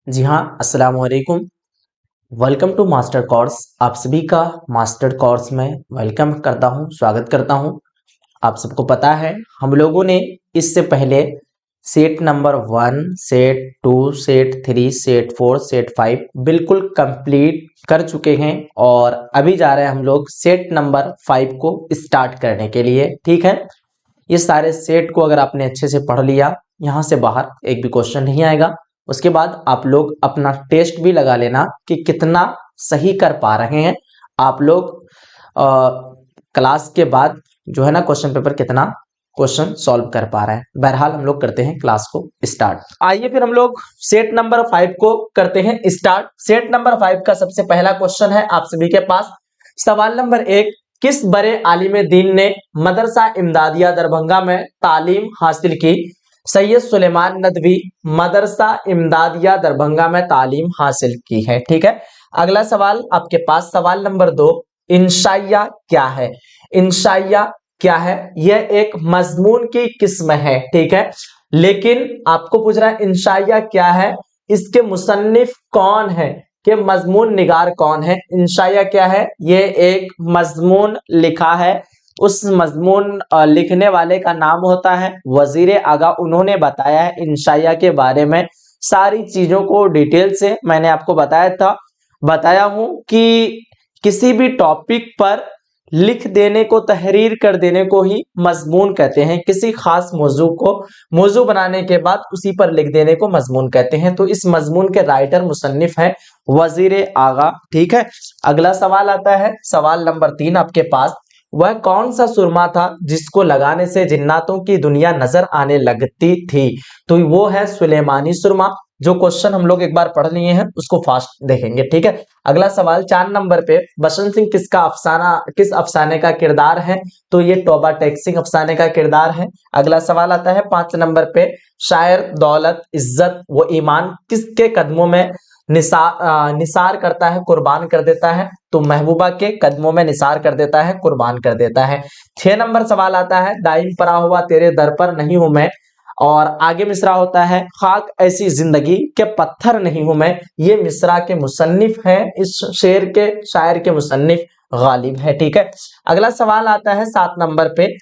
जी हाँ, अस्सलाम वालेकुम। Welcome to master course. आप सभी का मास्टर कोर्स में वेलकम करता हूँ, स्वागत करता हूँ। आप सबको पता है हम लोगों ने इससे पहले set number 1, set 2, set 3, set 4, set 5 बिल्कुल कंप्लीट कर चुके हैं और अभी जा रहे हैं हम लोग सेट नंबर 5 को स्टार्ट करने के लिए। ठीक है, ये सारे सेट को अगर आपने अच्छे से पढ़ लिया, यहाँ से बाहर एक भी क्वेश्चन नहीं आएगा। उसके बाद आप लोग अपना टेस्ट भी लगा लेना कि कितना सही कर पा रहे हैं आप लोग। क्लास के बाद जो है ना क्वेश्चन पेपर कितना क्वेश्चन सॉल्व कर पा रहे हैं। बहरहाल हम लोग करते हैं क्लास को स्टार्ट। आइए फिर हम लोग सेट नंबर 5 को करते हैं स्टार्ट। सेट नंबर 5 का सबसे पहला क्वेश्चन है आप सभी के पास। सवाल नंबर 1, किस बड़े आलिम दीन ने मदरसा इमदादिया दरभंगा में तालीम हासिल की? सैयद सुलेमान नदवी मदरसा इमदादिया दरभंगा में तालीम हासिल की है। ठीक है, अगला सवाल आपके पास सवाल नंबर 2, इंशाइया क्या है? इंशाइया क्या है? यह एक मजमून की किस्म है। ठीक है, लेकिन आपको पूछ रहा है इंशाइया क्या है, इसके मुसन्निफ कौन है, कि मजमून निगार कौन है। इंशाइया क्या है? ये एक मजमून लिखा है, उस मजमून लिखने वाले का नाम होता है वजीर आगा। उन्होंने बताया है इंशाइया के बारे में सारी चीजों को डिटेल से मैंने आपको बताया हूं कि किसी भी टॉपिक पर लिख देने को, तहरीर कर देने को ही मजमून कहते हैं। किसी खास मौजू को मौजू बनाने के बाद उसी पर लिख देने को मजमून कहते हैं। तो इस मजमून के राइटर मुसन्निफ है वजीर आगा। ठीक है, अगला सवाल आता है सवाल नंबर 3 आपके पास। वह कौन सा सुरमा था जिसको लगाने से जिन्नातों की दुनिया नजर आने लगती थी? तो वो है सुलेमानी सुरमा। जो क्वेश्चन हम लोग एक बार पढ़ लिए हैं उसको फास्ट देखेंगे। ठीक है, अगला सवाल 4 नंबर पे, बसंत सिंह किस अफसाने का किरदार है? तो ये तौबा टेक्सिंग अफसाने का किरदार है। अगला सवाल आता है 5 नंबर पे, शायर दौलत इज्जत व ईमान किसके कदमों में निसार करता है, कुर्बान कर देता है? तो महबूबा के कदमों में निसार कर देता है, कुर्बान कर देता है। 6 नंबर सवाल आता है, दाइम परा हुआ तेरे दर पर नहीं हूं मैं, और आगे मिसरा होता है, खाक ऐसी जिंदगी के पत्थर नहीं हूं मैं। ये मिसरा के मुसन्निफ हैं, इस शेर के शायर के मुसन्निफ गालिब है। ठीक है, अगला सवाल आता है 7 नंबर पे,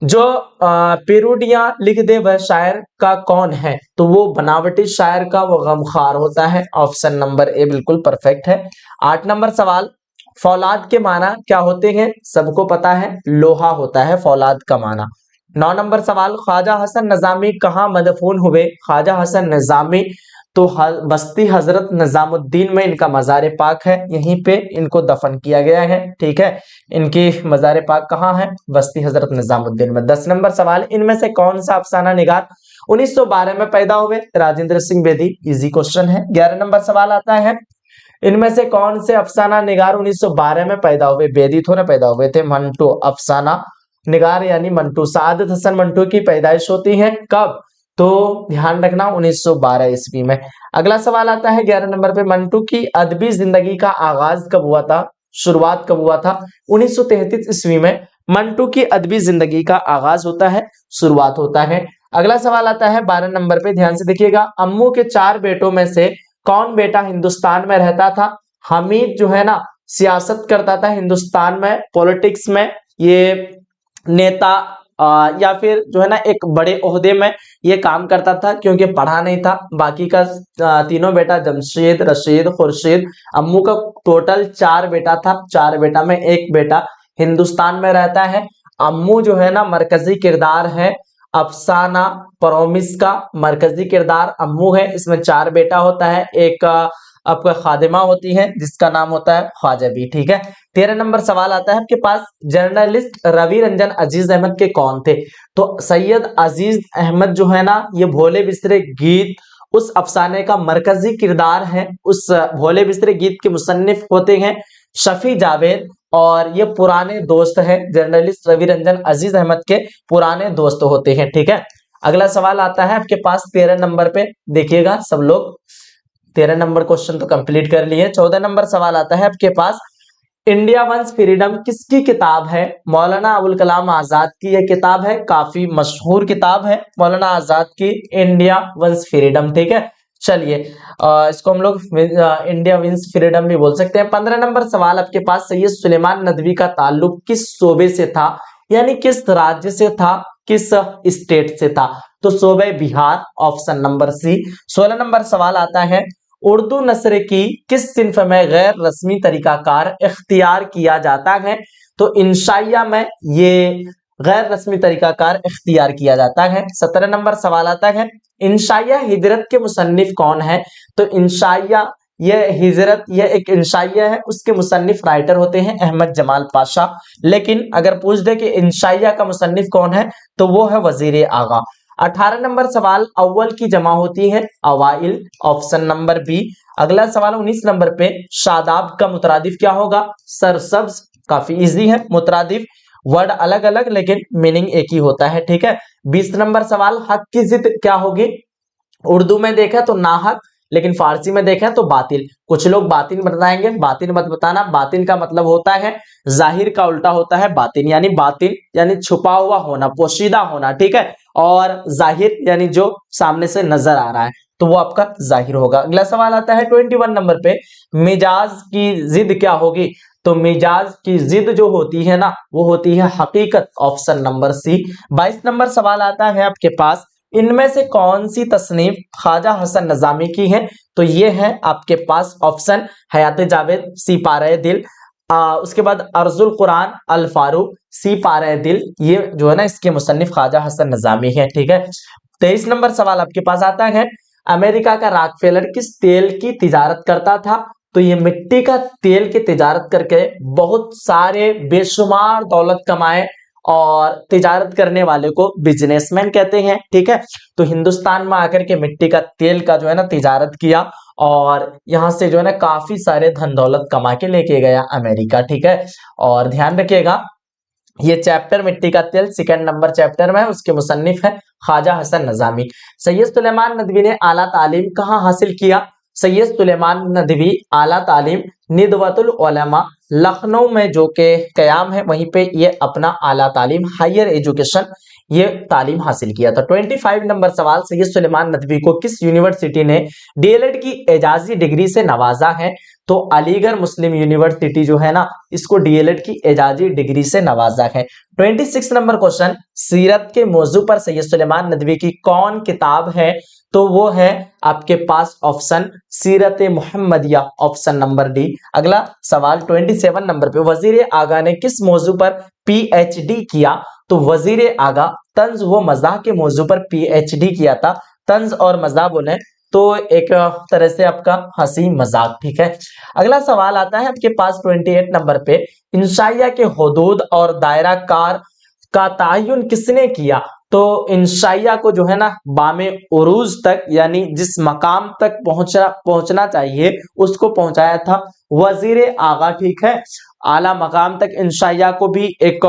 जो पेरूडियां लिख दे वह शायर का कौन है? तो वो बनावटी शायर का वो गमखार होता है। ऑप्शन नंबर ए बिल्कुल परफेक्ट है। 8 नंबर सवाल, फौलाद के माना क्या होते हैं? सबको पता है, लोहा होता है फौलाद का माना। 9 नंबर सवाल, ख्वाजा हसन निजामी कहाँ मदफून हुए? ख्वाजा हसन निजामी तो बस्ती हजरत निजामुद्दीन में इनका मजार पाक है, यहीं पे इनको दफन किया गया है। ठीक है, इनकी मजार पाक कहाँ है? बस्ती हजरत निजामुद्दीन में। 10 नंबर सवाल, इनमें से कौन सा अफसाना निगार 1912 में पैदा हुए? राजेंद्र सिंह बेदी, इजी क्वेश्चन है। 11 नंबर सवाल आता है, इनमें से कौन से अफसाना निगार 1912 में पैदा हुए? बेदी थोड़े पैदा हुए थे, मंटू अफसाना निगार यानी मंटू, सादत हसन मंटू की पैदाइश होती है कब? तो ध्यान रखना 1912 ईस्वी में। अगला सवाल आता है 11 नंबर पे, मंटू की अदबी जिंदगी का आगाज कब हुआ था, शुरुआत कब हुआ था? 1933 ईस्वी में मंटू की अदबी जिंदगी का आगाज होता है, शुरुआत होता है। अगला सवाल आता है 12 नंबर पे, ध्यान से देखिएगा, अम्मू के 4 बेटों में से कौन बेटा हिंदुस्तान में रहता था? हमीद जो है ना सियासत करता था हिंदुस्तान में, पॉलिटिक्स में, ये नेता या फिर जो है ना एक बड़े ओहदे में ये काम करता था, क्योंकि पढ़ा नहीं था। बाकी का तीनों बेटा जमशेद, रशीद, खुर्शीद, अम्मू का टोटल 4 बेटा था। 4 बेटा में एक बेटा हिंदुस्तान में रहता है। अम्मू जो है ना मरकजी किरदार है अफसाना प्रोमिस का, मरकजी किरदार अम्मू है। इसमें 4 बेटा होता है, एक आपका खादिमा होती है जिसका नाम होता है ख्वाजाबी। ठीक है, 13 नंबर सवाल आता है आपके पास, जर्नलिस्ट रवि रंजन अजीज अहमद के कौन थे? तो सैयद अजीज अहमद जो है ना ये भोले बिस्तरे गीत उस अफसाने का मरकजी किरदार है। उस भोले बिस्तरे गीत के मुसन्निफ होते हैं शफी जावेद, और ये पुराने दोस्त हैं, जर्नलिस्ट रवि रंजन अजीज अहमद के पुराने दोस्त होते हैं। ठीक है, अगला सवाल आता है आपके पास 13 नंबर पे, देखिएगा सब लोग 13 नंबर क्वेश्चन तो कंप्लीट कर लिए। 14 नंबर सवाल आता है आपके पास, इंडिया वंस फ्रीडम किसकी किताब है? मौलाना अबुल कलाम आजाद की यह किताब है, काफी मशहूर किताब है मौलाना आजाद की, इंडिया वंस फ्रीडम। ठीक है, चलिए इसको हम लोग इंडिया विंस फ्रीडम भी बोल सकते हैं। 15 नंबर सवाल आपके पास, सैयद सुलेमान नदवी का ताल्लुक किस सूबे से था, यानी किस राज्य से था, किस स्टेट से था? तो सूबे बिहार, ऑप्शन नंबर सी। 16 नंबर सवाल आता है, उर्दू नस्र की किस सिन्फ में गैर रस्मी तरीकाकार इख्तियार किया जाता है? तो इंशाइया में ये गैर रस्मी तरीकाकार इख्तियार किया जाता है। 17 नंबर सवाल आता है, इंशाइया हिजरत के मुसन्निफ कौन है? तो इंशाइया ये हिजरत ये एक इंशाइया है, उसके मुसन्निफ राइटर होते हैं अहमद जमाल पाशा। लेकिन अगर पूछ दे कि इंशाइया का मुसन्निफ कौन है, तो वो है वजीर आगा। 18 नंबर सवाल, अव्वल की जमा होती है अवाइल, ऑप्शन नंबर बी। अगला सवाल 19 नंबर पे, शादाब का मुतरादिफ क्या होगा? सरसब्ज। काफी इजी है, मुतरादिफ वर्ड अलग अलग लेकिन मीनिंग एक ही होता है, ठीक है। 20 नंबर सवाल, हक की जिद क्या होगी? उर्दू में देखा तो नाहक, लेकिन फारसी में देखा तो बातिल। कुछ लोग बातिन बताएंगे, बातिन मत बताना। बातिन का मतलब होता है जाहिर का उल्टा होता है बातिन, यानी छुपा हुआ होना, पोशीदा होना, ठीक है। और जाहिर यानी जो सामने से नजर आ रहा है, तो वो आपका जाहिर होगा। अगला सवाल आता है 21 नंबर पे, मिजाज की जिद क्या होगी? तो मिजाज की जिद जो होती है ना, वो होती है हकीकत, ऑप्शन नंबर सी। 22 नंबर सवाल आता है आपके पास, इनमें से कौन सी तसनीफ ख्वाजा हसन नजामी की है? तो ये है आपके पास ऑप्शन हयात जावेद, सी पारे दिल। उसके बाद अर्जुल कुरान अल फारूक, सी पारे दिल। ये जो है ना, इसके मुसन्निफ ख्वाजा हसन नजामी है, ठीक है। 23 नंबर सवाल आपके पास आता है, अमेरिका का रॉकफेलर किस तेल की तिजारत करता था? तो ये मिट्टी का तेल की तिजारत करके बहुत सारे बेशुमार दौलत कमाए, और तिजारत करने वाले को बिजनेसमैन कहते हैं, ठीक है। तो हिंदुस्तान में आकर के मिट्टी का तेल का जो है ना तिजारत किया, और यहां से जो है ना काफी सारे धन दौलत कमा के लेके गया अमेरिका, ठीक है। और ध्यान रखिएगा, ये चैप्टर मिट्टी का तेल सेकंड नंबर चैप्टर में है, उसके मुसन्निफ है ख्वाजा हसन नजामी। सैयद सुलेमान नदवी ने आला तालीम कहाँ हासिल किया? सैयद सुलेमान नदवी आला तालीम निदवतुल उलमा लखनऊ में जो के कयाम है, वहीं पे ये अपना आला तालीम हायर एजुकेशन ये तालीम हासिल किया था। 25 नंबर सवाल, सैयद सुलेमान नदवी को किस यूनिवर्सिटी ने डीएलएड की एजाजी डिग्री से नवाजा है? तो अलीगढ़ मुस्लिम यूनिवर्सिटी जो है ना, इसको डीएलएड की एजाजी डिग्री से नवाजा है। 26 नंबर क्वेश्चन, सीरत के मौजू पर सैयद सुलेमान नदवी की कौन किताब है? तो वो है आपके पास ऑप्शन सीरत मुहम्मदिया, ऑप्शन नंबर डी। अगला सवाल 27 नंबर पे, वजीर आगा ने किस मौजू पर पीएचडी किया? तो वजीर आगा तंज व मजाक के मौजू पर पीएचडी किया था। तंज और मजाक बोले तो एक तरह से आपका हंसी मजाक, ठीक है। अगला सवाल आता है आपके पास 28 नंबर पे, इंशाइया के हुदूद और दायरा कार का तयन किसने किया? तो इंशाइया को जो है ना बामे उरूज तक, यानी जिस मकाम तक पहुंचना चाहिए उसको पहुंचाया था वजीर आगा, ठीक है। आला मकाम तक इंशाइया को भी एक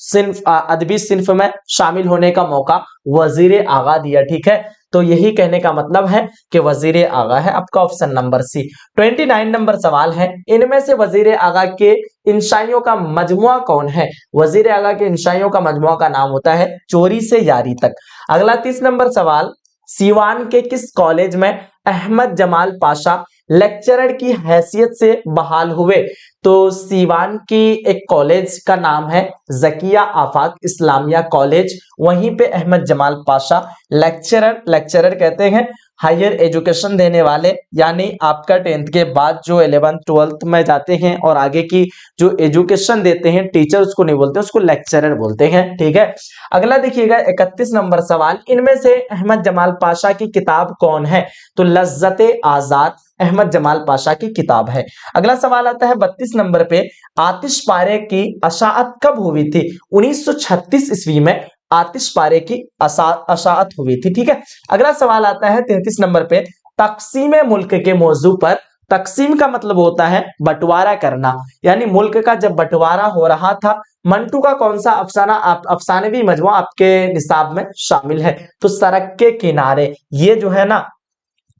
सिन्फ अदबी सिन्फ में शामिल होने का मौका वजीर आगा दिया, ठीक है। तो यही कहने का मतलब है कि वजीर आगा है आपका ऑप्शन नंबर सी। 29 नंबर सवाल है, इनमें से वजीर आगा के इंशाइयों का मजमुआ कौन है? वजीर आगा के इंशाइयों का मजमुआ का नाम होता है चोरी से यारी तक। अगला 30 नंबर सवाल, सीवान के किस कॉलेज में अहमद जमाल पाशा लेक्चरर की हैसियत से बहाल हुए? तो सीवान की एक कॉलेज का नाम है जकिया आफाक इस्लामिया कॉलेज, वहीं पे अहमद जमाल पाशा लेक्चरर कहते हैं हायर एजुकेशन देने वाले, यानी आपका 10th के बाद जो 11th 12th में जाते हैं और आगे की जो एजुकेशन देते हैं, टीचर उसको नहीं बोलते, उसको लेक्चरर बोलते हैं, ठीक है। अगला देखिएगा 31 नंबर सवाल, इनमें से अहमद जमाल पाशा की किताब कौन है? तो लज्जते आजाद अहमद जमाल पाशा की किताब है। अगला सवाल आता है 32 नंबर पे, आतिश पारे की अशाअत कब हुई थी? 1936 ईस्वी में आतिश पारे की अशाअत हुई थी, ठीक है। अगला सवाल आता है 33 नंबर पे, तकसीम मुल्क के मौजू पर। तकसीम का मतलब होता है बंटवारा करना, यानी मुल्क का जब बंटवारा हो रहा था, मंटू का कौन सा अफसाना अफसानवी मजमुआ आपके निसाब में शामिल है? तो सड़क के किनारे, ये जो है ना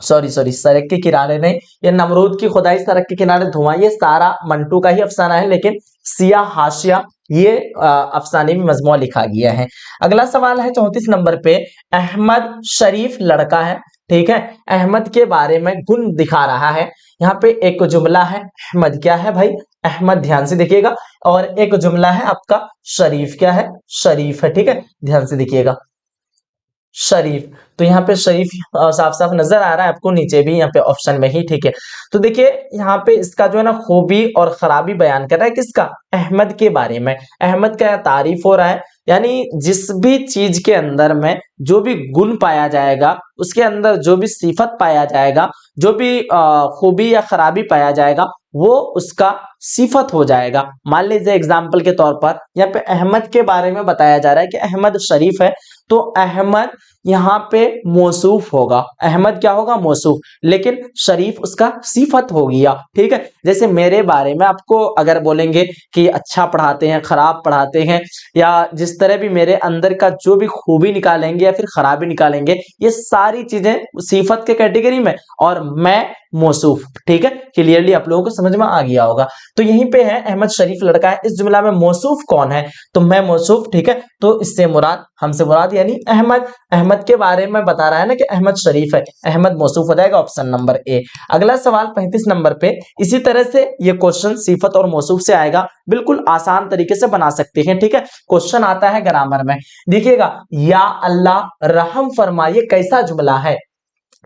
सॉरी सड़क के किनारे नहीं, ये नमरूद की खुदाई सड़क के किनारे धुआं, ये सारा मंटू का ही अफसाना है, लेकिन सिया हाशिया ये अफसाने में मजमुआ लिखा गया है। अगला सवाल है 34 नंबर पे, अहमद शरीफ लड़का है, ठीक है। अहमद के बारे में गुण दिखा रहा है। यहाँ पे एक जुमला है अहमद, क्या है भाई, अहमद, ध्यान से देखिएगा। और एक जुमला है आपका शरीफ, क्या है, शरीफ है, ठीक है, ध्यान से देखिएगा, शरीफ। तो यहाँ पे शरीफ साफ साफ नजर आ रहा है आपको, नीचे भी यहाँ पे ऑप्शन में ही, ठीक है। तो देखिए यहाँ पे इसका जो है ना खूबी और खराबी बयान कर रहा है, किसका, अहमद के बारे में। अहमद का तारीफ हो रहा है, यानी जिस भी चीज के अंदर में जो भी गुण पाया जाएगा, उसके अंदर जो भी सिफत पाया जाएगा, जो भी खूबी या खराबी पाया जाएगा, वो उसका सिफत हो जाएगा। मान लीजिए एग्जाम्पल के तौर पर यहाँ पे अहमद के बारे में बताया जा रहा है कि अहमद शरीफ है, तो अहमद यहाँ पे मौसूफ होगा, अहमद क्या होगा, मौसूफ, लेकिन शरीफ उसका सिफत हो गया, ठीक है। जैसे मेरे बारे में आपको अगर बोलेंगे कि अच्छा पढ़ाते हैं, खराब पढ़ाते हैं, या जिस तरह भी मेरे अंदर का जो भी खूबी निकालेंगे या फिर खराबी निकालेंगे, ये सारी चीजें सिफत के कैटेगरी में, और मैं मौसूफ, ठीक है। क्लियरली आप लोगों को समझ में आ गया होगा। तो यहीं पे है अहमद शरीफ लड़का है, इस जुमला में मौसूफ कौन है, तो मैं मौसूफ, ठीक है। तो इससे मुराद, हमसे मुराद यानी अहमद, अहमद के बारे में बता रहा है ना कि अहमद शरीफ है, अहमद मौसूफ हो जाएगा, ऑप्शन नंबर ए। अगला सवाल 35 नंबर पे, इसी तरह से ये क्वेश्चन सिफत और मौसूफ से आएगा, बिल्कुल आसान तरीके से बना सकते हैं, ठीक है। क्वेश्चन आता है ग्रामर में, देखिएगा, या अल्लाह रहम फरमा, ये कैसा जुमला है।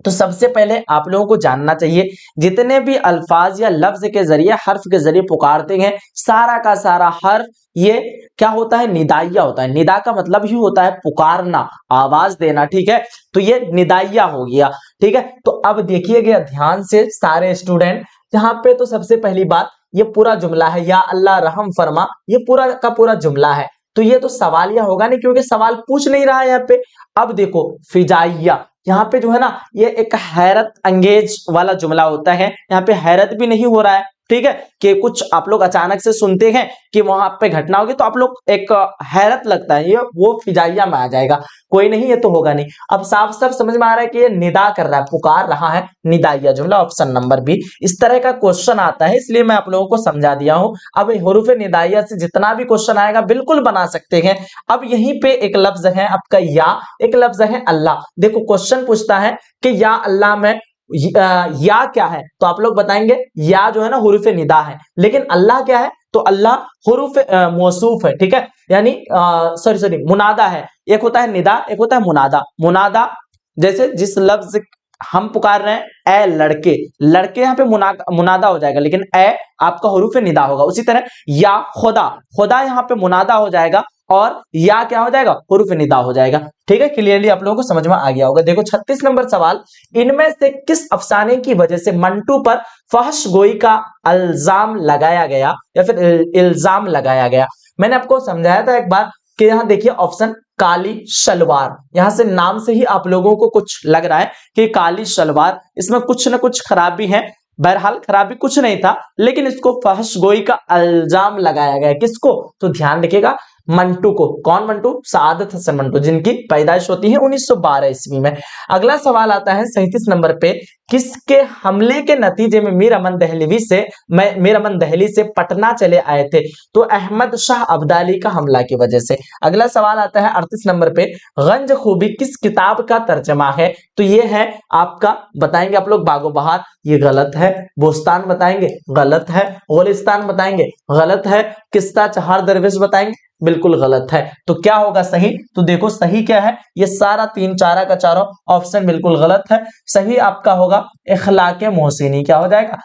तो सबसे पहले आप लोगों को जानना चाहिए, जितने भी अल्फाज या लफ्ज के जरिए, हर्फ के जरिए पुकारते हैं, सारा का सारा हर्फ ये क्या होता है, निदाइया होता है। निदा का मतलब ही होता है पुकारना, आवाज देना, ठीक है। तो ये निदाइया हो गया, ठीक है। तो अब देखिएगा ध्यान से सारे स्टूडेंट, यहाँ पे तो सबसे पहली बात, ये पूरा जुमला है, या अल्लाह रहम फरमा, ये पूरा का पूरा जुमला है। तो ये तो सवालिया होगा नहीं, क्योंकि सवाल पूछ नहीं रहा है यहाँ पे। अब देखो फिजाइया, यहाँ पे जो है ना, ये एक हैरत अंगेज वाला जुमला होता है, यहाँ पे हैरत भी नहीं हो रहा है, ठीक है, कि कुछ आप लोग अचानक से सुनते हैं कि वहां पे घटना होगी, तो आप लोग एक हैरत लगता है, ये वो फिजाइया में आ जाएगा, कोई नहीं, ये तो होगा नहीं। अब साफ साफ समझ में आ रहा है कि ये निदा कर रहा है, पुकार रहा है, निदाइया जुमला, ऑप्शन नंबर बी। इस तरह का क्वेश्चन आता है, इसलिए मैं आप लोगों को समझा दिया हूं। अब हुरूफ निदाइया से जितना भी क्वेश्चन आएगा बिल्कुल बना सकते हैं। अब यहीं पे एक लफ्ज है आपका या, एक लफ्ज है अल्लाह। देखो क्वेश्चन पूछता है कि या अल्लाह में या क्या है, तो आप लोग बताएंगे या जो है ना हुरूफ निदा है, लेकिन अल्लाह क्या है, तो अल्लाह हुरूफ मौसूफ है, ठीक है, यानी सॉरी मुनादा है। एक होता है निदा, एक होता है मुनादा। मुनादा जैसे जिस लफ्ज हम पुकार रहे हैं, ए लड़के, लड़के यहाँ पे मुनादा हो जाएगा, लेकिन ए आपका हुरूफ निदा होगा। उसी तरह या खुदा, खुदा यहाँ पे मुनादा हो जाएगा, और या क्या हो जाएगा, हुरूफ निदा हो जाएगा, ठीक है। क्लियरली आप लोगों को समझ में आ गया होगा। देखो 36 नंबर सवाल, इनमें से किस अफसाने की वजह से मंटू पर फहश गोई का इल्जाम लगाया गया, या फिर इल्जाम लगाया गया। मैंने आपको समझाया था एक बार कि यहाँ देखिए ऑप्शन काली शलवार, यहां से नाम से ही आप लोगों को कुछ लग रहा है कि काली शलवार, इसमें कुछ ना कुछ खराबी है। बहरहाल खराबी कुछ नहीं था, लेकिन इसको फहश गोई का इल्जाम लगाया गया, किसको, तो ध्यान रखिएगा, मंटू को। कौन मंटू, सादत हसन मंटू, जिनकी पैदाइश होती है 1912 ईस्वी में। अगला सवाल आता है 37 नंबर पे, किसके हमले के नतीजे में मीर अमन दहली से पटना चले आए थे, तो अहमद शाह अब्दाली का हमला की वजह से। अगला सवाल आता है 38 नंबर पे, गंज खूबी किस किताब का तर्जमा है, तो ये है आपका, बताएंगे आप लोग बागो बहार, ये गलत है। बोस्तान बताएंगे, गलत है। गोलिस्तान बताएंगे, गलत है। किस्सा चहार दरवेश बताएंगे, बिल्कुल गलत है। तो क्या होगा सही, तो देखो सही क्या है, ये सारा तीन चारा का चारों ऑप्शन बिल्कुल गलत है। सही आपका होगा इखलाके मोहसिनी, क्या हो जाएगा,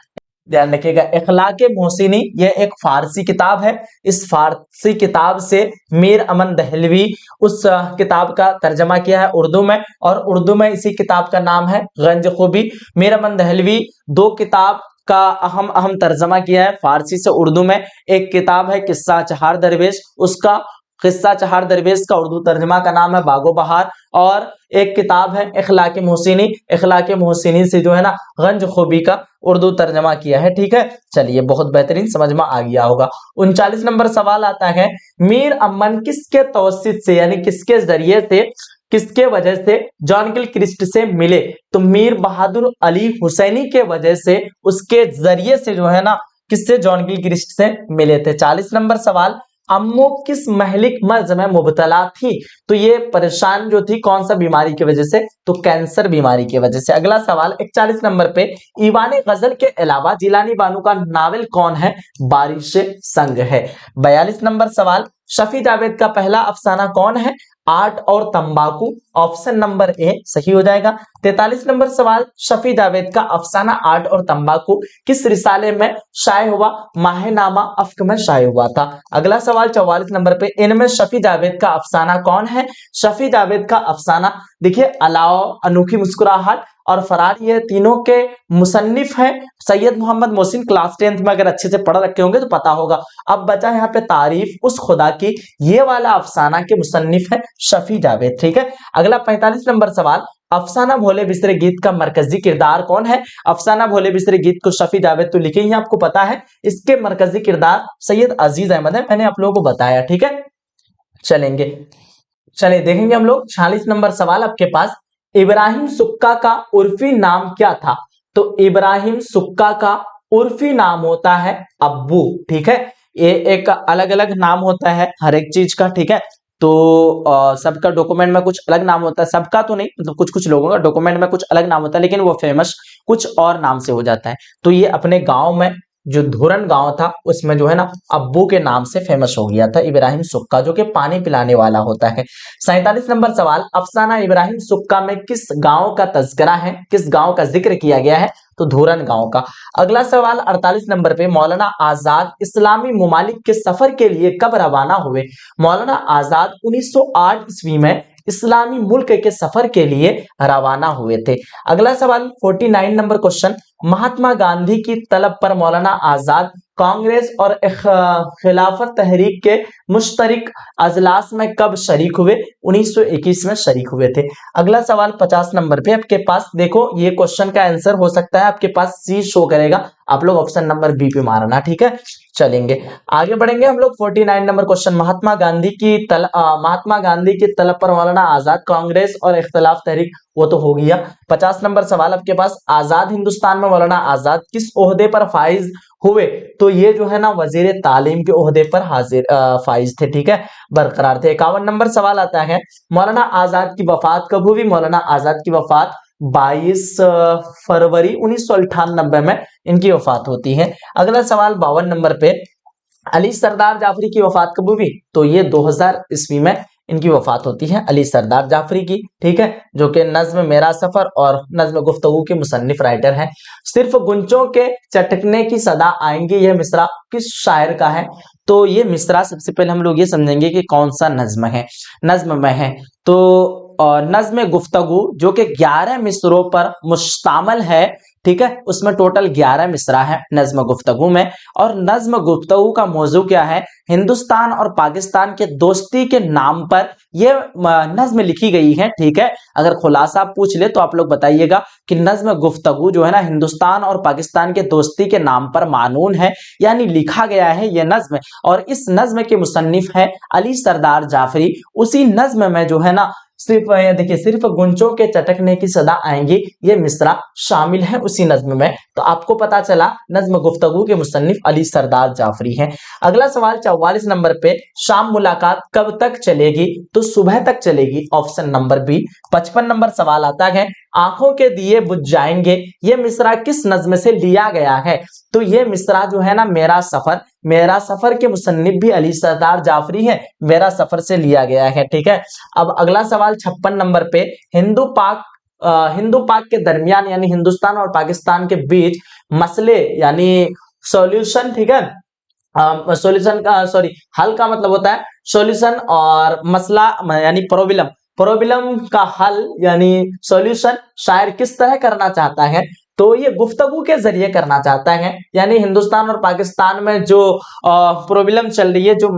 ध्यान रखिएगा, इखलाके मोहसिनी, ये एक फारसी किताब है। इस फारसी किताब से मीर अमन दहलवी उस किताब का तर्जमा किया है उर्दू में, और उर्दू में इसी किताब का नाम है गंज खूबी। मीर अमन दहलवी दो किताब का अहम तर्जमा किया है फारसी से उर्दू में। एक किताब है किस्सा चहार दरवेश, उसका किस्सा चहार दरवेश का उर्दू तर्जमा का नाम है बागो बहार, और एक किताब है इखलाके मोहसिनी। इखलाके मोहसिनी से जो है ना गंज खूबी का उर्दू तर्जमा किया है, ठीक है। चलिए बहुत बेहतरीन, समझ में आ गया होगा। 39 नंबर सवाल आता है, मीर अमन किसके तवस्सुत से, यानी किसके जरिए से, किसके वजह से जॉन गिलक्रिस्ट से मिले, तो मीर बहादुर अली हुसैनी के वजह से, उसके जरिए से जो है ना, किससे, जॉन गिलक्रिस्ट से मिले थे। 40 नंबर सवाल, अम्मू किस महलिक मर्ज में मुब्तला थी? तो ये परेशान जो थी कौन सा बीमारी की वजह से? तो कैंसर बीमारी की वजह से। अगला सवाल 41 नंबर पे, ईवान गजल के अलावा जिलानी बानो का नावल कौन है? बारिश संग है। 42 नंबर सवाल, शफी जावेद का पहला अफसाना कौन है? आर्ट और तंबाकू। ऑप्शन नंबर ए सही हो जाएगा। 43 नंबर सवाल, शफी जावेद का अफसाना आर्ट और तंबाकू किस रिसाले में शाये हुआ? माहनामा अफ्क में शाये हुआ था। अगला सवाल 44 नंबर पे, इनमें शफी जावेद का अफसाना कौन है? शफी जावेद का अफसाना देखिए अलाओ, अनोखी मुस्कुराहट और फरार, ये तीनों के मुसन्निफ हैं सैयद मोहम्मद मोहसिन। क्लास 10th में अगर अच्छे से पढ़ रखे होंगे तो पता होगा। अब बचा यहाँ पे तारीफ उस खुदा की, ये वाला अफसाना के मुसन्निफ है शफी जावेद। ठीक है। अगला 45 नंबर सवाल, अफसाना भोले बिस्तरे गीत का मरकजी किरदार कौन है? अफसाना भोले बिस्तरे गीत को शफी जावेद तो लिखे ही आपको पता है, इसके मरकजी किरदार सैयद अजीज अहमद है, मैंने आप लोगों को बताया। ठीक है, चलिए देखेंगे हम लोग 46 नंबर सवाल आपके पास, इब्राहिम सुक्का का उर्फी नाम क्या था? तो इब्राहिम सुक्का का उर्फी नाम होता है अब्बू। ठीक है, ये एक अलग अलग नाम होता है हर एक चीज का। ठीक है, तो सबका डॉक्यूमेंट में कुछ अलग नाम होता है, सबका तो नहीं, मतलब कुछ कुछ लोगों का डॉक्यूमेंट में कुछ अलग नाम होता है, लेकिन वो फेमस कुछ और नाम से हो जाता है। तो ये अपने गांव में जो धुरन गांव था उसमें जो है ना अब्बू के नाम से फेमस हो गया था इब्राहिम सुक्का, जो कि पानी पिलाने वाला होता है। 47 नंबर सवाल, अफसाना इब्राहिम सुक्का में किस गांव का तज़किरा है, किस गांव का जिक्र किया गया है? तो धुरन गांव का। अगला सवाल 48 नंबर पे, मौलाना आजाद इस्लामी मुमालिक के सफर के लिए कब रवाना हुए? मौलाना आजाद 1908 ईस्वी में इस्लामी मुल्क के सफर के लिए रवाना हुए थे। अगला सवाल 49 नंबर क्वेश्चन, महात्मा गांधी की तलब पर मौलाना आजाद कांग्रेस और खिलाफत तहरीक के मुश्तरिक अजलास में कब शरीक हुए? 1921 में शरीक हुए थे। अगला सवाल 50 नंबर पे आपके पास देखो, ये क्वेश्चन का आंसर हो सकता है आपके पास सी शो करेगा, आप लोग ऑप्शन नंबर बी पे मारना। ठीक है, चलेंगे आगे बढ़ेंगे हम लोग। 49 नंबर क्वेश्चन, महात्मा गांधी की तलब पर मौलाना आजाद कांग्रेस और इख्तिलाफ तहरीक, वो तो हो गया। 50 नंबर सवाल आपके पास, आजाद हिंदुस्तान में मौलाना आजाद किस ओहदे पर फाइज हुए? तो ये जो है ना वजीर तालीम के ओहदे पर फाइज थे। ठीक है, बरकरार थे। 51 नंबर सवाल आता है, मौलाना आजाद की वफात कब हुई? मौलाना आजाद की वफात 22 फरवरी 1998 में इनकी वफात होती है। अगला सवाल 52 नंबर पे, अली सरदार जाफरी की वफात कब हुई? तो ये 2000 ईस्वी में इनकी वफात होती है अली सरदार जाफरी की। ठीक है, जो कि नज्म मेरा सफर और नज्म गुफ्तगू के मुसन्निफ राइटर हैं। सिर्फ गुंजों के चटकने की सदा आएंगे, यह मिसरा किस शायर का है? तो ये मिसरा सबसे पहले हम लोग ये समझेंगे कि कौन सा नज्म है। नज्म में है तो नज्म गुफ्तगू, जो कि 11 मिसरों पर मुश्तमिल है। ठीक है, उसमें टोटल 11 मिसरा है नज्म गुफ्तगू में। और नज्म गुफ्तगू का मौजू क्या है? हिंदुस्तान और पाकिस्तान के दोस्ती के नाम पर ये नज्म लिखी गई है। ठीक है, अगर खुलासा पूछ ले तो आप लोग बताइएगा कि नज्म गुफ्तगू जो है ना हिंदुस्तान और पाकिस्तान के दोस्ती के नाम पर मानून है, यानी लिखा गया है ये नज्म। और इस नज्म के मुसन्निफ है अली सरदार जाफरी। उसी नज्म में जो है ना सिर्फ देखिए, सिर्फ गुंजों के चटकने की सदा आएंगी, ये मिसरा शामिल है उसी नज्म में। तो आपको पता चला नज्म गुफ्तगू के मुसन्निफ अली सरदार जाफरी हैं। अगला सवाल 44 नंबर पे, शाम मुलाकात कब तक चलेगी? तो सुबह तक चलेगी, ऑप्शन नंबर बी। 55 नंबर सवाल आता है, आंखों के दिए बुझ जाएंगे, ये मिसरा किस नज्म से लिया गया है? तो ये मिसरा जो है ना मेरा सफर के मुसन्निफ भी अली सरदार जाफरी है, मेरा सफर से लिया गया है। ठीक है, अब अगला सवाल 56 नंबर पे, हिंदू पाक के दरमियान यानी हिंदुस्तान और पाकिस्तान के बीच मसले यानी सॉल्यूशन। ठीक है, सॉल्यूशन का हल का मतलब होता है सॉल्यूशन, और मसला यानी प्रॉब्लम का हल यानी सॉल्यूशन शायर किस तरह करना चाहता है? तो ये गुफ्तगू के जरिए करना चाहता है, यानी हिंदुस्तान और पाकिस्तान में जो प्रॉब्लम चल रही है, जो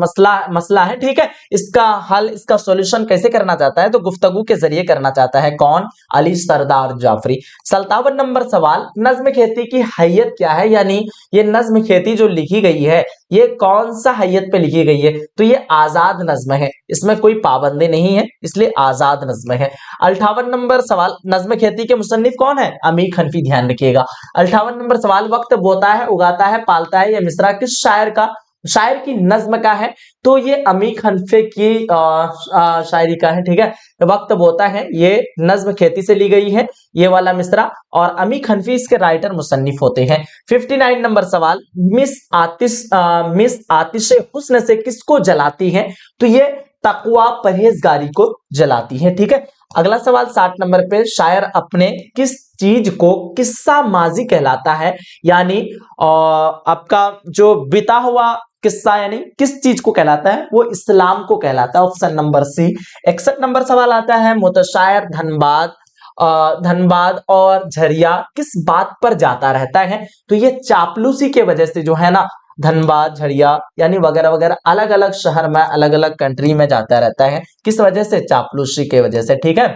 मसला है, ठीक है, इसका हल, इसका सॉल्यूशन कैसे करना चाहता है? तो गुफ्तगू के जरिए करना चाहता है। कौन? अली सरदार जाफरी। 57 नंबर सवाल, नज्म खेती की हैयत क्या है? यानी ये नज्म खेती जो लिखी गई है ये कौन सा हैयत पे लिखी गई है? तो ये आजाद नज्म है, इसमें कोई पाबंदी नहीं है, इसलिए आजाद नज्म है। 58 नंबर सवाल, नज्म खेती के मुसन्निफ कौन है? अमीर हनफी, ध्यान रखिएगा। 58 नंबर सवाल, वक्त बोता है, उगाता है, पालता है, यह मिसरा किस शायर का शायर की नज्म का है, तो ये अमीर हनफे की शायरी का है। ठीक है, वक्त बोता है, ये नज्म खेती से ली गई है ये वाला मिसरा, और अमीर हनफी इसके राइटर मुसन्निफ होते हैं। 59 नंबर सवाल, मिस आतिश हुस्न से किसको जलाती है? तो ये तकवा परहेजगारी को जलाती है। ठीक है, अगला सवाल 60 नंबर पे, शायर अपने किस चीज को किस्सा माजी कहलाता है? यानी आपका जो बीता हुआ किस्सा यानी किस चीज को कहलाता है? वो इस्लाम को कहलाता है, ऑप्शन नंबर सी। 61 नंबर सवाल आता है, मुतशायर धनबाद और झरिया किस बात पर जाता रहता है? तो ये चापलूसी के वजह से जो है ना, धनबाद झरिया यानी वगैरह वगैरह अलग अलग शहर में अलग अलग कंट्री में जाता रहता है, किस वजह से? चापलूसी के वजह से। ठीक है,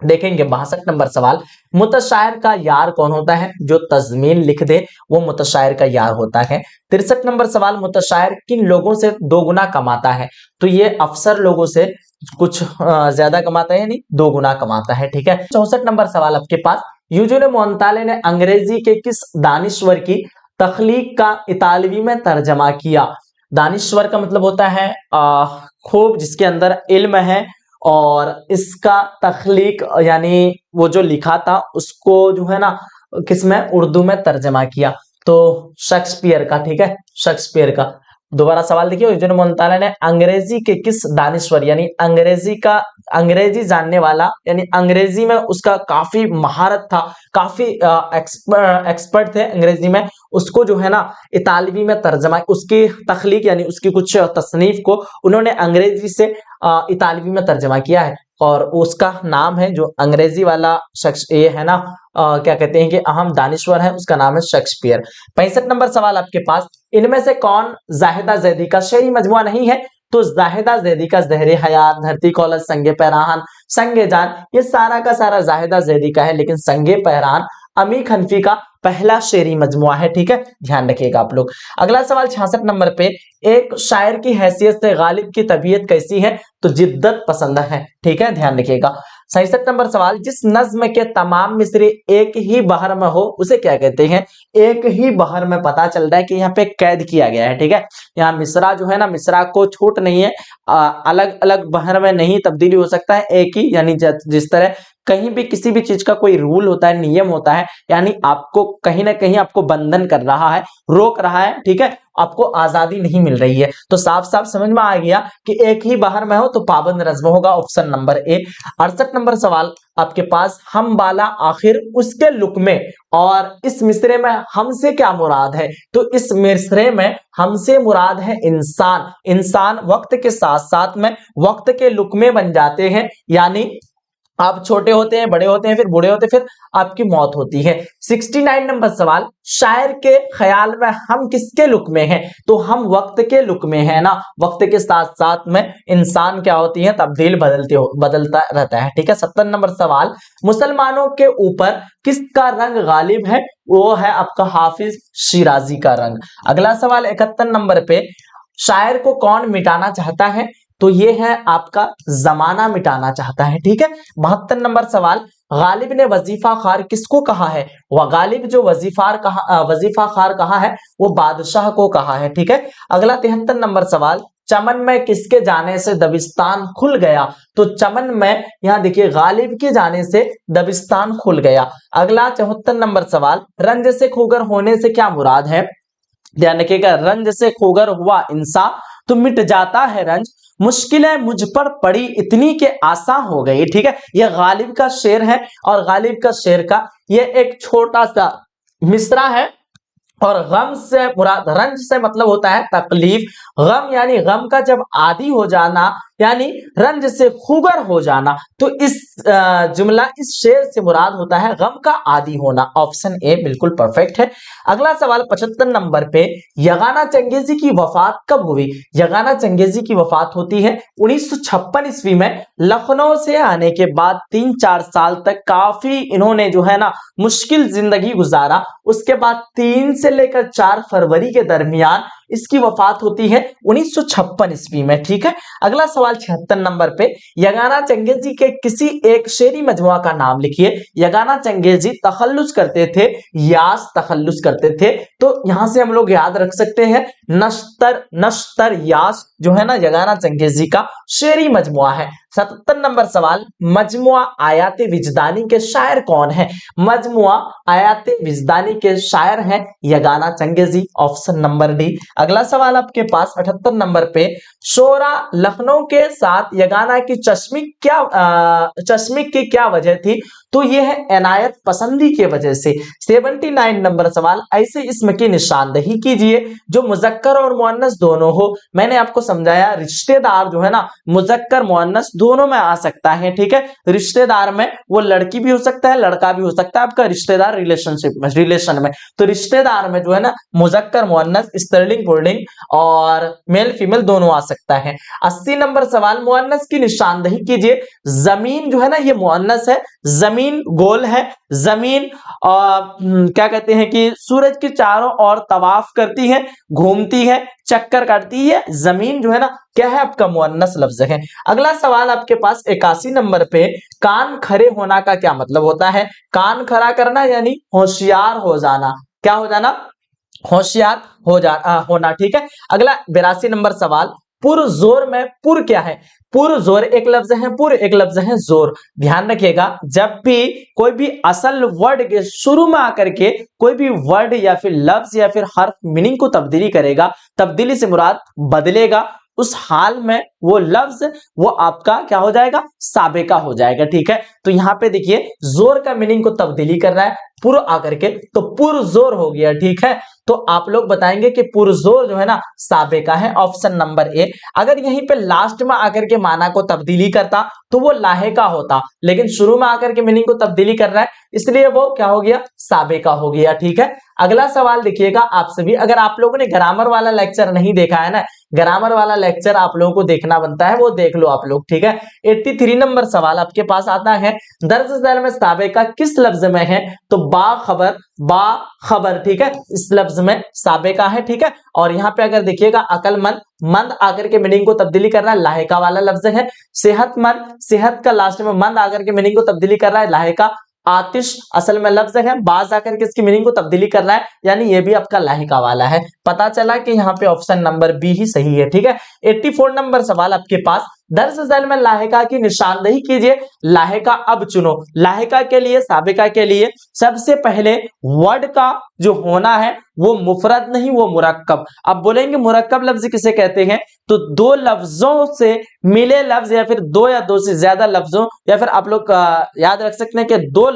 देखेंगे 62 नंबर सवाल, मुतशायर का यार कौन होता है? जो तजमीन लिख दे वो मुतशायर का यार होता है। 63 नंबर सवाल, मुतशायर किन लोगों से दो गुना कमाता है? तो ये अफसर लोगों से कुछ ज्यादा कमाता है, यानी दो गुना कमाता है। ठीक है, 64 नंबर सवाल आपके पास, यूजुल मोंताले ने अंग्रेजी के किस दानिश्वर की तख्लीक का इतालवी में तर्जमा किया? दानिश्वर का मतलब होता है खूब, जिसके अंदर इल्म है, और इसका तख्लीक यानी वो जो लिखा था उसको जो है ना किसमें, उर्दू में तर्जमा किया, तो शेक्सपियर का। ठीक है, शेक्सपियर का। दोबारा सवाल देखिए, यूजुल मोंताले ने अंग्रेजी के किस दानिश्वर यानी अंग्रेजी जानने वाला यानी अंग्रेजी में उसका काफी महारत था, काफी एक्सपर्ट थे अंग्रेजी में, उसको जो है ना इतालवी में तर्जमा, उसकी तख्लीक यानी उसकी कुछ तसनीफ को उन्होंने अंग्रेजी से इतालवी में तर्जमा किया है, और उसका नाम है जो अंग्रेजी वाला शख्स ये है ना क्या कहते हैं कि अहम दानिश्वर है, उसका नाम है शेक्सपियर। 65 नंबर सवाल आपके पास, इनमें से कौन जाहिदा जैदी का शेरी मजमुआ नहीं है? तो जाहिदा जैदी का ज़हरे हयात, धरती कौलस, संगे पैराहन, संगे जान, ये सारा का सारा जाहिदा जैदी का है, लेकिन संगे पैरान अमीर हनफी का पहला शेरी मजमुआ है। ठीक है, ध्यान रखिएगा आप लोग। अगला सवाल 66 नंबर पे, एक शायर की हैसियत से गालिब की तबीयत कैसी है? तो जिद्दत पसंद है। ठीक है, ध्यान रखिएगा। 67 नंबर सवाल, जिस नज्म के तमाम मिसरे एक ही बहर में हो उसे क्या कहते हैं? एक ही बहर में, पता चल रहा है कि यहाँ पे कैद किया गया है। ठीक है, यहाँ मिसरा जो है ना, मिसरा को छूट नहीं है, अलग अलग बहर में नहीं तब्दीली हो सकता है, एक ही, यानी जिस तरह कहीं भी किसी भी चीज का कोई रूल होता है, नियम होता है, यानी आपको कहीं ना कहीं आपको बंधन कर रहा है, रोक रहा है। ठीक है, आपको आजादी नहीं मिल रही है, तो साफ साफ समझ में आ गया कि एक ही बाहर में हो तो पाबंद रज्म होगा, ऑप्शन नंबर ए। 68 नंबर सवाल आपके पास, हम बाला आखिर उसके लुक में, और इस मिसरे में हमसे क्या मुराद है? तो इस मिसरे में हमसे मुराद है इंसान। इंसान वक्त के साथ साथ में वक्त के लुक में बन जाते हैं, यानी आप छोटे होते हैं, बड़े होते हैं, फिर बूढ़े होते हैं, फिर आपकी मौत होती है। 69 नंबर सवाल, शायर के ख्याल में हम किसके लुक में हैं? तो हम वक्त के लुक में है ना, वक्त के साथ साथ में इंसान क्या होती है, तब्दील बदलता रहता है। ठीक है, 70 नंबर सवाल, मुसलमानों के ऊपर किसका रंग गालिब है? वो है आपका हाफिज शिराजी का रंग। अगला सवाल 71 नंबर पे, शायर को कौन मिटाना चाहता है? तो ये है आपका जमाना मिटाना चाहता है। ठीक है, 72 नंबर सवाल, गालिब ने वजीफा खार किसको कहा है? वह गालिब जो वजीफा खार कहा है वो बादशाह को कहा है। ठीक है, अगला 73 नंबर सवाल, चमन में किसके जाने से दबिस्तान खुल गया? तो चमन में यहां देखिए गालिब के जाने से दबिस्तान खुल गया। अगला 74 नंबर सवाल, रंज से खोगर होने से क्या मुराद है? ध्यान रखिएगा, रंज से खोगर हुआ इंसान तो मिट जाता है रंज, मुश्किलें मुझ पर पड़ी इतनी के आसा हो गई। ठीक है, यह गालिब का शेर है, और गालिब का शेर का यह एक छोटा सा मिसरा है, और गम से मुराद, रंज से मतलब होता है तकलीफ, गम यानी गम का जब आदी हो जाना, यानी रंज से खुगर हो जाना, तो इस जुमला, इस शेर से मुराद होता है गम का आदी होना। ऑप्शन ए बिल्कुल परफेक्ट है। अगला सवाल 75 नंबर पे, यगाना चंगेजी की वफात कब हुई? यगाना चंगेजी की वफात होती है 1956 ईस्वी में। लखनऊ से आने के बाद 3-4 साल तक काफी इन्होंने जो है ना मुश्किल जिंदगी गुजारा, उसके बाद 3 से लेकर 4 फरवरी के दरमियान इसकी वफात होती है 1956 ईस्वी में। ठीक है, अगला सवाल 76 नंबर पे, यगाना चंगेजी के किसी एक शेरी मजमुआ का नाम लिखिए। यगाना चंगेजी तखल्लुस करते थे, यास तखल्लुस करते थे, तो यहां से हम लोग याद रख सकते हैं नश्तर, नश्तर यास जो है ना यगाना चंगेजी का शेरी मजमुआ है। 77 नंबर सवाल, मजमुआ आयाते विजदानी के शायर कौन है? मजमुआ आयाते विजदानी के शायर हैं Yagana changezi, option number D. अगला सवाल आपके पास 78 नंबर पे, शोरा लखनऊ के साथ यगाना की चश्मिक की क्या वजह थी? तो यह है इनायत पसंदी की वजह से। 79 नंबर सवाल, ऐसे इसम की निशानदही कीजिए जो मुजक्कर और मुअन्नस दोनों हो। मैंने आपको समझाया रिश्तेदार जो है ना मुजक्कर मुअन्नस दोनों में आ सकता है। ठीक है, रिश्तेदार में वो लड़की भी हो सकता है, लड़का भी हो सकता है, आपका रिश्तेदार रिलेशन में। तो रिश्तेदार में जो है ना मुजक्कर मुअन्नस, स्त्रीलिंग पुल्लिंग और मेल फीमेल दोनों आ सकता है। 80 नंबर सवाल, मुअन्नस की निशानदही कीजिए। जमीन जो है ना ये मुअन्नस है, जमीन गोल है, जमीन क्या कहते हैं कि सूरज के चारों ओर तवाफ करती है, घूमती है, चक्कर काटती है। जमीन जो है ना क्या है आपका मुअन्नस लफ्ज है। अगला सवाल आपके पास 81 नंबर पे, कान खड़े होना का क्या मतलब होता है? कान खड़ा करना यानी होशियार हो जाना। क्या हो जाना? होशियार होना। ठीक है, अगला 82 नंबर सवाल, पुरजोर में पुर क्या है? पुरजोर एक लफ्ज है, पुर एक लफ्ज है जोर। ध्यान रखिएगा, जब भी कोई भी असल वर्ड के शुरू में आकर के कोई भी वर्ड या फिर लफ्ज या फिर हर्फ मीनिंग को तब्दीली करेगा, तब्दीली से मुराद बदलेगा, उस हाल में वो लफ्ज वो आपका क्या हो जाएगा? साबिका हो जाएगा। ठीक है, तो यहां पे देखिए जोर का मीनिंग को तब्दीली कर रहा है पुर आकर के, तो पुरजोर हो गया। ठीक है, तो आप लोग बताएंगे कि पुरजोर जो है ना साबिका है, ऑप्शन नंबर ए। अगर यहीं पे लास्ट में आकर के माना को तब्दीली करता तो वो लाहेका होता, लेकिन शुरू में आकर के मीनिंग को तब्दीली कर रहा है इसलिए वो क्या हो गया? साबिका हो गया। ठीक है, अगला सवाल देखिएगा आप सभी, अगर आप लोगों ने ग्रामर वाला लेक्चर नहीं देखा है ना, ग्रामर वाला लेक्चर आप लोगों को देखना बनता है, वो देख लो आप लोग। ठीक है, 83 नंबर सवाल आपके पास आता है, दर्ज झैल में साबिका किस लफ्ज में है? तो बाखबर, बाखबर। ठीक है, इस लफ्ज में साबिका है। ठीक है, और यहाँ पे अगर देखिएगा अकलमंद, मंद आकर के मीनिंग को तब्दीली कर रहा है, लाहेका वाला लफ्ज है। सेहतमंद, सेहत का लास्ट में मंद आकर के मीनिंग को तब्दीली कर रहा है, लाहेका। आतिश असल में लफ्ज है, बाज आकर के इसकी मीनिंग को तब्दीली कर रहा है, यानी ये भी आपका लाहिका वाला है। पता चला कि यहाँ पे ऑप्शन नंबर बी ही सही है। ठीक है, 84 नंबर सवाल आपके पास, दर्ज झैल में लाहिका की निशानदही कीजिए। लाहिका अब चुनो। लाहिका के लिए, साबिका के लिए सबसे पहले वर्ड का जो होना है वो मुफरद नहीं, वो मुरक्कब। अब बोलेंगे मुरक्कब लफ्ज किसे कहते हैं? तो दो लफ्जों से मिले लफ्ज या फिर दो या दो से ज्यादा लफ्जों, या फिर आप लोग याद रख सकते हैं कि दो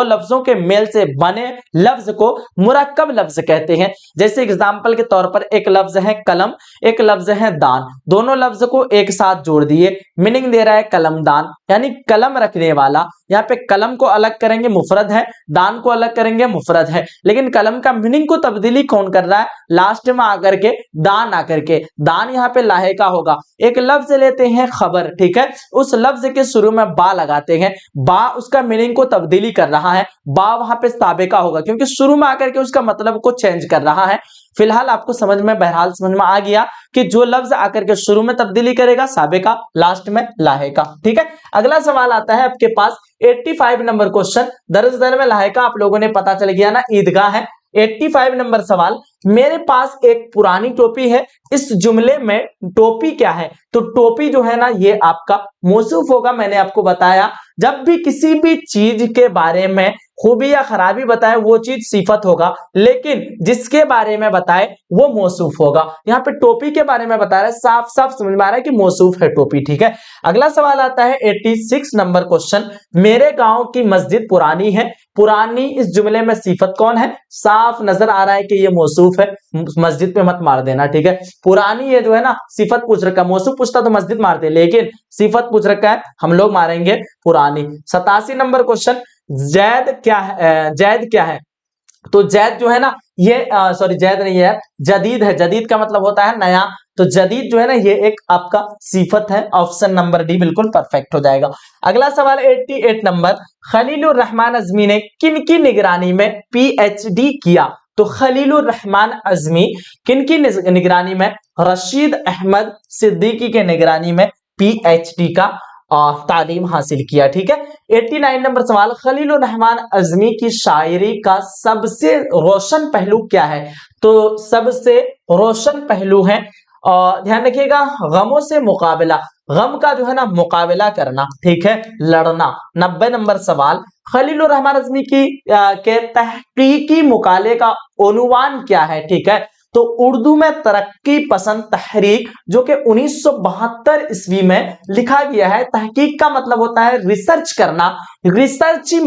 लफ्जों के मेल से बने लफ्ज को मुरक्कब लफ्ज कहते हैं। जैसे एग्जांपल के तौर पर एक लफ्ज है कलम, एक लफ्ज है दान, दोनों लफ्ज को एक साथ जोड़ दिए, मीनिंग दे रहा है कलमदान, यानी कलम रखने वाला। यहाँ पे कलम को अलग करेंगे मुफरद है, दान को अलग करेंगे मुफरद है, लेकिन कलम का मीनिंग को तब्दीली कौन कर रहा है? लास्ट में आकर के दान आकर के, दान यहाँ पे लाहेका होगा। एक लफ्ज लेते हैं खबर, ठीक है, उस लफ्ज के शुरू में बा लगाते हैं, बा उसका मीनिंग को तब्दीली कर रहा है, बा वहां पे साबिका होगा क्योंकि शुरू में आकर के उसका मतलब को चेंज कर रहा है। फिलहाल आपको समझ में, बहरहाल समझ में आ गया कि जो लफ्ज आकर के शुरू में तब्दीली करेगा साबिका, लास्ट में लाहेका। ठीक है, अगला सवाल आता है आपके पास 85 नंबर क्वेश्चन, दर्ज झैल में लाहेका आप लोगों ने पता चल गया ना, ईदगाह है। 85 नंबर सवाल, मेरे पास एक पुरानी टोपी है, इस जुमले में टोपी क्या है? तो टोपी जो है ना ये आपका मौसूफ होगा। मैंने आपको बताया जब भी किसी भी चीज के बारे में खूबी या खराबी बताए वो चीज सिफत होगा, लेकिन जिसके बारे में बताए वो मौसूफ होगा। यहाँ पे टोपी के बारे में बता रहा है, साफ साफ समझ में आ रहा है कि मौसूफ है टोपी। ठीक है, अगला सवाल आता है 86 नंबर क्वेश्चन, मेरे गांव की मस्जिद पुरानी है, पुरानी इस जुमले में सिफत कौन है? साफ नजर आ रहा है कि ये मौसूफ है, मस्जिद पे मत मार देना। ठीक है, पुरानी ये जो है ना सिफत पूछ रखा है, मौसूफ पूछता तो मस्जिद मारते, लेकिन सिफत पूछ रखा है, हम लोग मारेंगे पुरानी। 87 नंबर क्वेश्चन, जैद क्या है? जैद क्या है? तो जैद जो है ना ये सॉरी जैद नहीं है, जदीद है। जदीद का मतलब होता है नया, तो जदीद जो है ना ये एक आपका सिफत है। ऑप्शन नंबर डी बिल्कुल परफेक्ट हो जाएगा। अगला सवाल 88 नंबर, खलीलुर रहमान अज़मी ने किन की निगरानी में पीएचडी किया? तो खलीलुर रहमान अज़मी किनकी निगरानी में? रशीद अहमद सिद्दीकी के निगरानी में पीएचडी का तालीम हासिल किया। ठीक है। 89 नंबर सवाल, खलीलुर रहमान अज़मी की शायरी का सबसे रोशन पहलू क्या है? तो सबसे रोशन पहलू है, ध्यान रखिएगा, गमों से मुकाबला, गम का जो है ना मुकाबला करना, ठीक है, लड़ना। 90 नंबर सवाल, खलीलुर रहमान अज़मी की के तहकीकी मुकाले का उन्वान क्या है? ठीक है, तो उर्दू में तरक्की पसंद तहरीक, जो कि 1972 ईस्वी में लिखा गया है। तहकीक का मतलब होता है रिसर्च करना, रिसर्च ही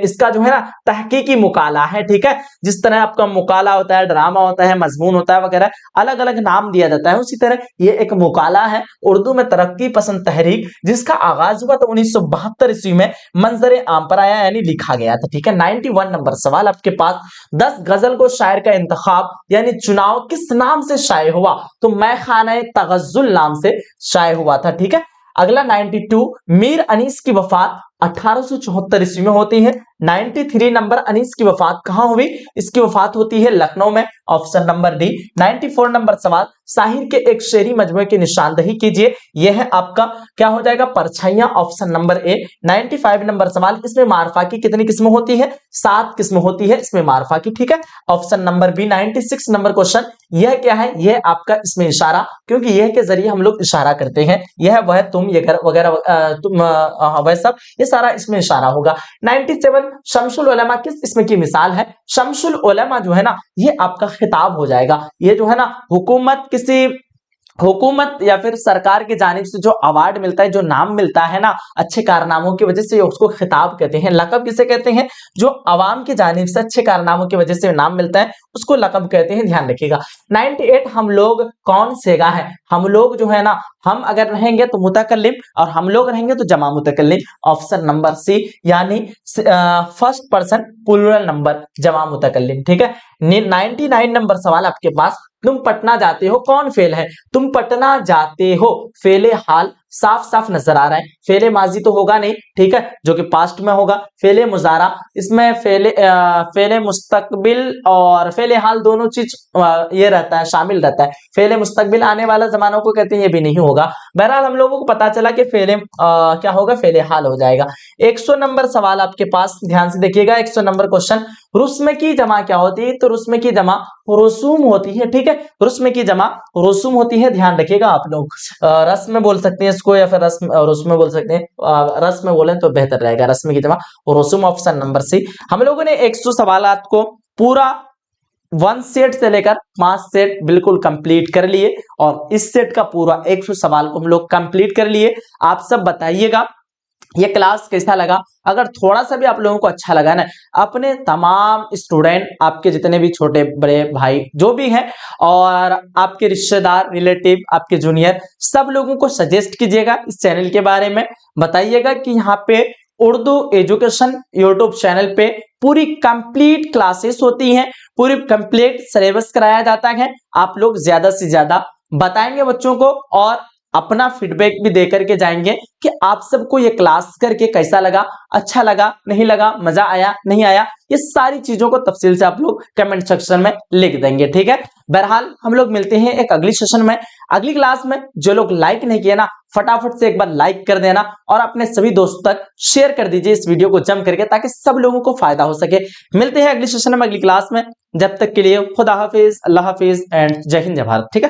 इसका जो है ना तहकीकी मुकाला है। ठीक है, जिस तरह आपका मुकाला होता है, ड्रामा होता है, मजमून होता है वगैरह, अलग अलग नाम दिया जाता है, उसी तरह ये एक मुकाला है उर्दू में तरक्की पसंद तहरीक, जिसका आगाज हुआ तो 1972 ईस्वी में मंजर आम पर आया, यानी लिखा गया था। ठीक है। 91 नंबर सवाल आपके पास, 10 गजल को शायर का इंतखाब यानी चुनाव किस नाम से शाये हुआ? तो मैं खाना तगज़्ज़ुल नाम से शाये हुआ था। ठीक है। अगला 92, मीर अनीस की वफात 1874 ईस्वी में होती है। 93 नंबर, अनीस की वफात कहां हुई? इसकी वफात होती है लखनऊ में, ऑप्शन नंबर डी। 94 नंबर सवाल, साहिर के एक शेरी मजमूए की निशानदही कीजिए। यह है आपका क्या हो जाएगा? परछाइयां, ऑप्शन नंबर ए। 95 नंबर सवाल, इसमें मारफा की कितनी किस्में होती है? 7 किस्में होती है इसमें मारफा की। ठीक है, ऑप्शन नंबर बी। 96 नंबर क्वेश्चन, यह क्या है? यह आपका इसमें इशारा, क्योंकि यह के जरिए हम लोग इशारा करते हैं, यह वह तुम, ये घर वगैरह, तुम वह सब, ये सारा इसमें इशारा होगा। 97, शमसुल उलमा किस इसमें की मिसाल है? शमसुल उलमा जो है ना ये आपका खिताब हो जाएगा। ये जो है ना हुकूमत या फिर सरकार की जानिब से जो अवार्ड मिलता है, जो नाम मिलता है ना अच्छे कारनामों की वजह से, उसको खिताब कहते हैं। लकब किसे कहते हैं? जो अवाम की जानिब से अच्छे कारनामों की वजह से नाम मिलता है उसको लकब कहते हैं, ध्यान रखिएगा। 98, हम लोग कौन सेगा है? हम लोग जो है ना, हम अगर रहेंगे तो मुतकल्लिम और हम लोग रहेंगे तो जमा मुतकल्लिम, ऑप्शन नंबर सी, यानी फर्स्ट पर्सन प्लूरल नंबर जमा मुतकल्लिम। ठीक है। 99 नंबर सवाल आपके पास, तुम पटना जाते हो कौन फेल है? तुम पटना जाते हो, फेले हाल साफ साफ नजर आ रहा है, फेले माजी तो होगा नहीं, ठीक है, जो कि पास्ट में होगा। फेले मुजारा, इसमें फेले मुस्तकबिल और फेले हाल दोनों चीज ये रहता है, शामिल रहता है। फेले मुस्तकबिल आने वाला जमानों को कहते हैं, ये भी नहीं होगा। बहरहाल हम लोगों को पता चला कि फेले क्या होगा? फेले हाल हो जाएगा। 100 नंबर सवाल आपके पास, ध्यान से देखिएगा। 100 नंबर क्वेश्चन, रुस्म की जमा क्या होती है? तो रुस्म की जमा रसूम होती है। ठीक है, रुस्म की जमा रसूम होती है, ध्यान रखिएगा। आप लोग रस्म बोल सकते हैं इसको, या फिर रस्म बोल सकते हैं, रस्म बोले तो बेहतर रहेगा। रस्म की जमा रसूम, ऑप्शन नंबर सी। हम लोगों ने 100 सवालात को पूरा 1 सेट से लेकर 5 सेट बिल्कुल कंप्लीट कर लिए, और इस सेट का पूरा 100 सवाल को हम लोग कंप्लीट कर लिए। आप सब बताइएगा ये क्लास कैसा लगा? अगर थोड़ा सा भी आप लोगों को अच्छा लगा ना, अपने तमाम स्टूडेंट, आपके जितने भी छोटे बड़े भाई जो भी हैं, और आपके रिश्तेदार, रिलेटिव, आपके जूनियर, सब लोगों को सजेस्ट कीजिएगा इस चैनल के बारे में। बताइएगा कि यहाँ पे उर्दू एजुकेशन यूट्यूब चैनल पे पूरी कंप्लीट क्लासेस होती हैं, पूरी कंप्लीट सिलेबस कराया जाता है। आप लोग ज्यादा से ज्यादा बताएंगे बच्चों को, और अपना फीडबैक भी दे करके जाएंगे कि आप सबको ये क्लास करके कैसा लगा, अच्छा लगा, नहीं लगा, मजा आया, नहीं आया। ये सारी चीजों को तफसील से आप लोग कमेंट सेक्शन में लिख देंगे। ठीक है। बहरहाल हम लोग मिलते हैं एक अगली सेशन में, अगली क्लास में। जो लोग लाइक नहीं किए ना, फटाफट से एक बार लाइक कर देना, और अपने सभी दोस्तों तक शेयर कर दीजिए इस वीडियो को जम करके, ताकि सब लोगों को फायदा हो सके। मिलते हैं अगली सेशन में, अगली क्लास में। जब तक के लिए खुदा हाफिज, अल्लाह हाफिज एंड जय हिंद, जय भारत। ठीक है।